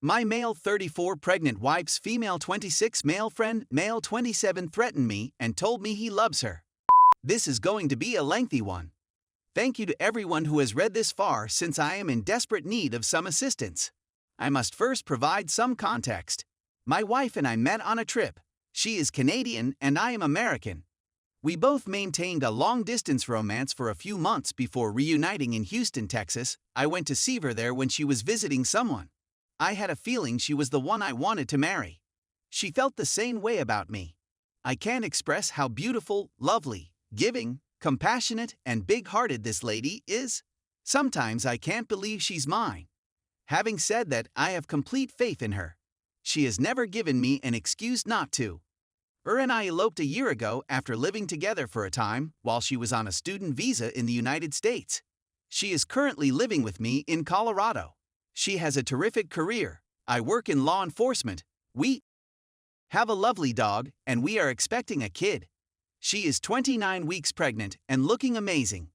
My male 34 pregnant wife's female 26 male friend, male 27 threatened me and told me he loves her. This is going to be a lengthy one. Thank you to everyone who has read this far since I am in desperate need of some assistance. I must first provide some context. My wife and I met on a trip. She is Canadian and I am American. We both maintained a long-distance romance for a few months before reuniting in Houston, Texas. I went to see her there when she was visiting someone. I had a feeling she was the one I wanted to marry. She felt the same way about me. I can't express how beautiful, lovely, giving, compassionate, and big-hearted this lady is. Sometimes I can't believe she's mine. Having said that, I have complete faith in her. She has never given me an excuse not to. Her and I eloped a year ago after living together for a time while she was on a student visa in the United States. She is currently living with me in Colorado. She has a terrific career. I work in law enforcement. We have a lovely dog, and we are expecting a kid. She is 29 weeks pregnant and looking amazing.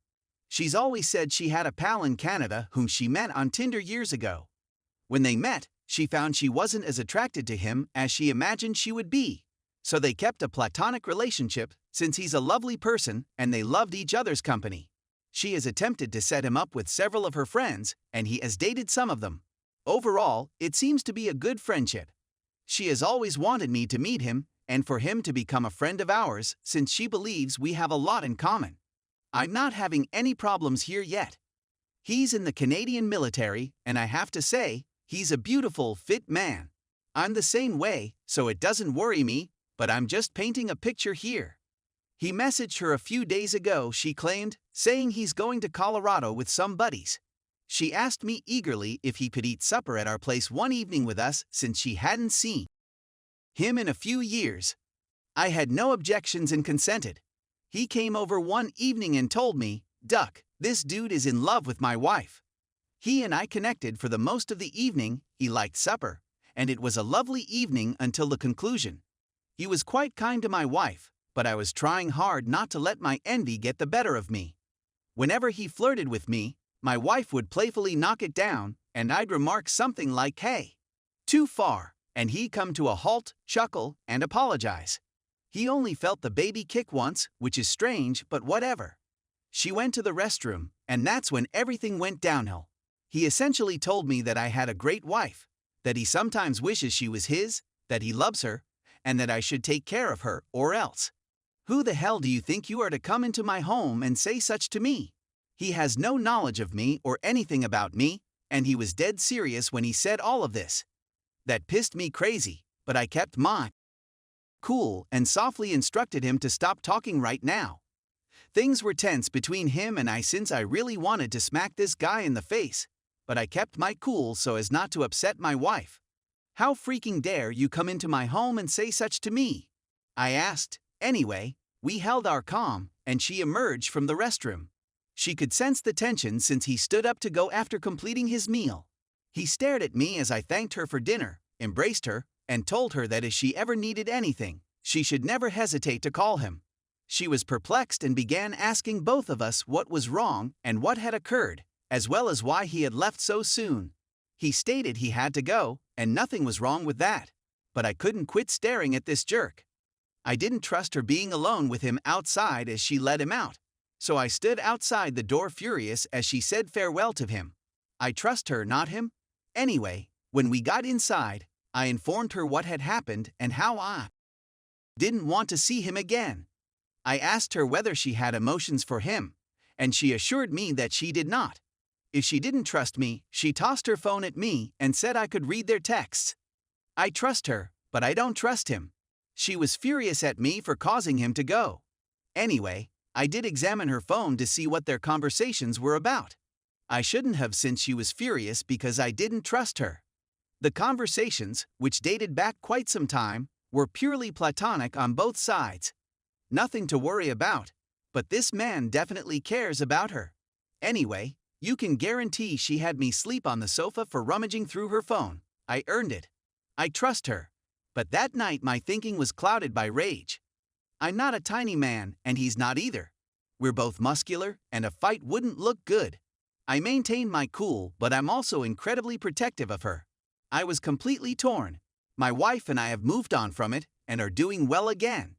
She's always said she had a pal in Canada whom she met on Tinder years ago. When they met, she found she wasn't as attracted to him as she imagined she would be. So they kept a platonic relationship since he's a lovely person and they loved each other's company. She has attempted to set him up with several of her friends, and he has dated some of them. Overall, it seems to be a good friendship. She has always wanted me to meet him and for him to become a friend of ours since she believes we have a lot in common. I'm not having any problems here yet. He's in the Canadian military, and I have to say, he's a beautiful, fit man. I'm the same way, so it doesn't worry me, but I'm just painting a picture here. He messaged her a few days ago, she claimed, saying he's going to Colorado with some buddies. She asked me eagerly if he could eat supper at our place one evening with us since she hadn't seen him in a few years. I had no objections and consented. He came over one evening and told me, "Duck, this dude is in love with my wife." He and I connected for the most of the evening. He liked supper, and it was a lovely evening until the conclusion. He was quite kind to my wife, but I was trying hard not to let my envy get the better of me. Whenever he flirted with me, my wife would playfully knock it down, and I'd remark something like, "Hey, too far," and he'd come to a halt, chuckle, and apologize. He only felt the baby kick once, which is strange, but whatever. She went to the restroom, and that's when everything went downhill. He essentially told me that I had a great wife, that he sometimes wishes she was his, that he loves her, and that I should take care of her, or else. Who the hell do you think you are to come into my home and say such to me? He has no knowledge of me or anything about me, and he was dead serious when he said all of this. That pissed me crazy, but I kept my cool and softly instructed him to stop talking right now. Things were tense between him and I since I really wanted to smack this guy in the face, but I kept my cool so as not to upset my wife. "How freaking dare you come into my home and say such to me?" I asked. Anyway, we held our calm, and she emerged from the restroom. She could sense the tension since he stood up to go after completing his meal. He stared at me as I thanked her for dinner, embraced her, and told her that if she ever needed anything, she should never hesitate to call him. She was perplexed and began asking both of us what was wrong and what had occurred, as well as why he had left so soon. He stated he had to go, and nothing was wrong with that. But I couldn't quit staring at this jerk. I didn't trust her being alone with him outside as she let him out, so I stood outside the door furious as she said farewell to him. I trust her, not him. Anyway, when we got inside, I informed her what had happened and how I didn't want to see him again. I asked her whether she had emotions for him, and she assured me that she did not. If she didn't trust me, she tossed her phone at me and said I could read their texts. I trust her, but I don't trust him. She was furious at me for causing him to go. Anyway, I did examine her phone to see what their conversations were about. I shouldn't have since she was furious because I didn't trust her. The conversations, which dated back quite some time, were purely platonic on both sides. Nothing to worry about, but this man definitely cares about her. Anyway, you can guarantee she had me sleep on the sofa for rummaging through her phone. I earned it. I trust her. But that night my thinking was clouded by rage. I'm not a tiny man, and he's not either. We're both muscular, and a fight wouldn't look good. I maintain my cool, but I'm also incredibly protective of her. I was completely torn. My wife and I have moved on from it and are doing well again.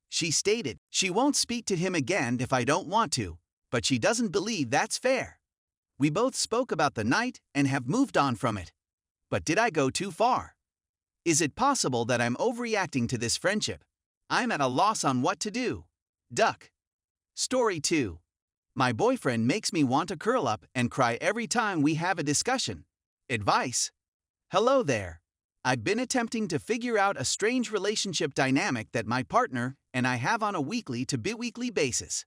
She stated she won't speak to him again if I don't want to, but she doesn't believe that's fair. We both spoke about the night and have moved on from it. But did I go too far? Is it possible that I'm overreacting to this friendship? I'm at a loss on what to do. Duck. Story 2. My boyfriend makes me want to curl up and cry every time we have a discussion. Advice? Hello there. I've been attempting to figure out a strange relationship dynamic that my partner and I have on a weekly to biweekly basis.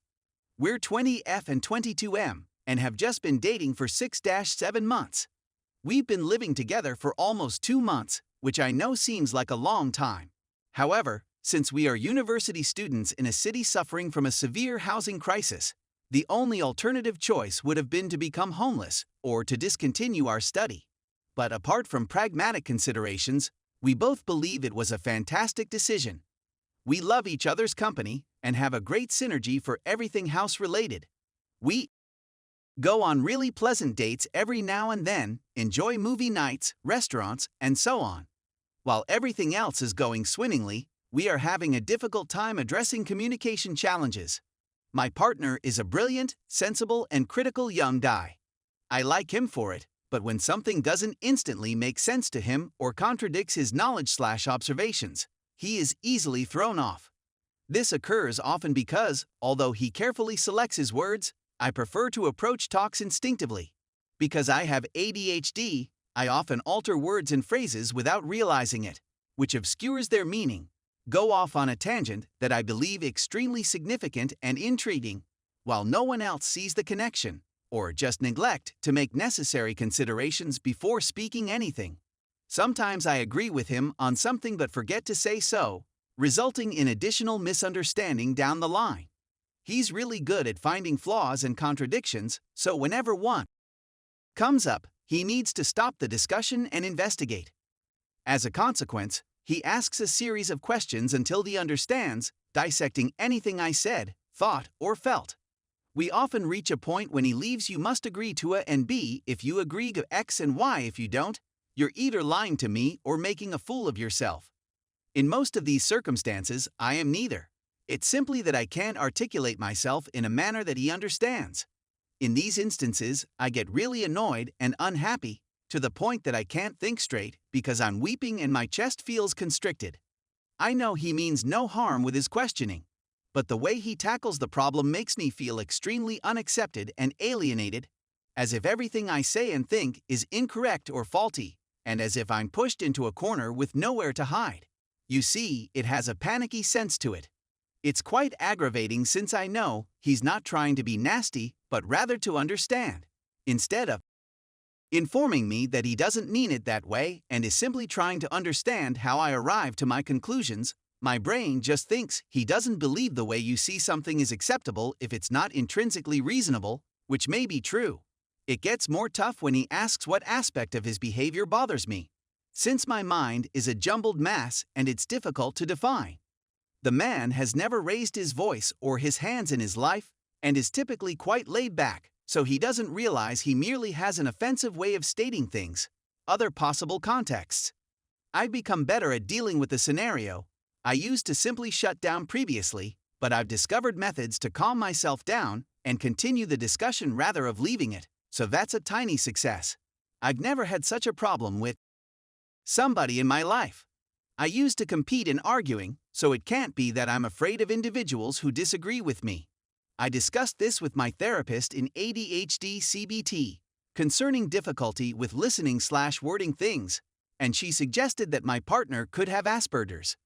We're 20F and 22M and have just been dating for 6-7 months. We've been living together for almost 2 months, which I know seems like a long time. However, since we are university students in a city suffering from a severe housing crisis, the only alternative choice would have been to become homeless or to discontinue our study. But apart from pragmatic considerations, we both believe it was a fantastic decision. We love each other's company and have a great synergy for everything house-related. We go on really pleasant dates every now and then, enjoy movie nights, restaurants, and so on. While everything else is going swimmingly, we are having a difficult time addressing communication challenges. My partner is a brilliant, sensible, and critical young guy. I like him for it, but when something doesn't instantly make sense to him or contradicts his knowledge/observations, he is easily thrown off. This occurs often because, although he carefully selects his words, I prefer to approach talks instinctively. Because I have ADHD, I often alter words and phrases without realizing it, which obscures their meaning, go off on a tangent that I believe extremely significant and intriguing, while no one else sees the connection, or just neglect to make necessary considerations before speaking anything. Sometimes I agree with him on something but forget to say so, resulting in additional misunderstanding down the line. He's really good at finding flaws and contradictions, so whenever one comes up, he needs to stop the discussion and investigate. As a consequence, he asks a series of questions until he understands, dissecting anything I said, thought, or felt. We often reach a point when he leaves you must agree to A and B if you agree to X and Y if you don't, you're either lying to me or making a fool of yourself. In most of these circumstances, I am neither. It's simply that I can't articulate myself in a manner that he understands. In these instances, I get really annoyed and unhappy, to the point that I can't think straight because I'm weeping and my chest feels constricted. I know he means no harm with his questioning, but the way he tackles the problem makes me feel extremely unaccepted and alienated, as if everything I say and think is incorrect or faulty, and as if I'm pushed into a corner with nowhere to hide. You see, it has a panicky sense to it. It's quite aggravating since I know he's not trying to be nasty, but rather to understand, instead of informing me that he doesn't mean it that way and is simply trying to understand how I arrive to my conclusions. My brain just thinks he doesn't believe the way you see something is acceptable if it's not intrinsically reasonable, which may be true. It gets more tough when he asks what aspect of his behavior bothers me, since my mind is a jumbled mass and it's difficult to define. The man has never raised his voice or his hands in his life and is typically quite laid back, so he doesn't realize he merely has an offensive way of stating things. Other possible contexts. I've become better at dealing with the scenario. I used to simply shut down previously, but I've discovered methods to calm myself down and continue the discussion rather of leaving it, so that's a tiny success. I've never had such a problem with somebody in my life. I used to compete in arguing, so it can't be that I'm afraid of individuals who disagree with me. I discussed this with my therapist in ADHD CBT, concerning difficulty with listening/wording things, and she suggested that my partner could have Asperger's.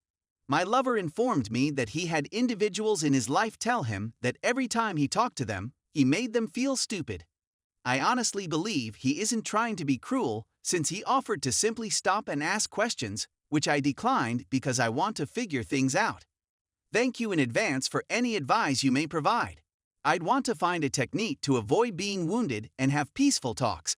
My lover informed me that he had individuals in his life tell him that every time he talked to them, he made them feel stupid. I honestly believe he isn't trying to be cruel, since he offered to simply stop and ask questions, which I declined because I want to figure things out. Thank you in advance for any advice you may provide. I'd want to find a technique to avoid being wounded and have peaceful talks.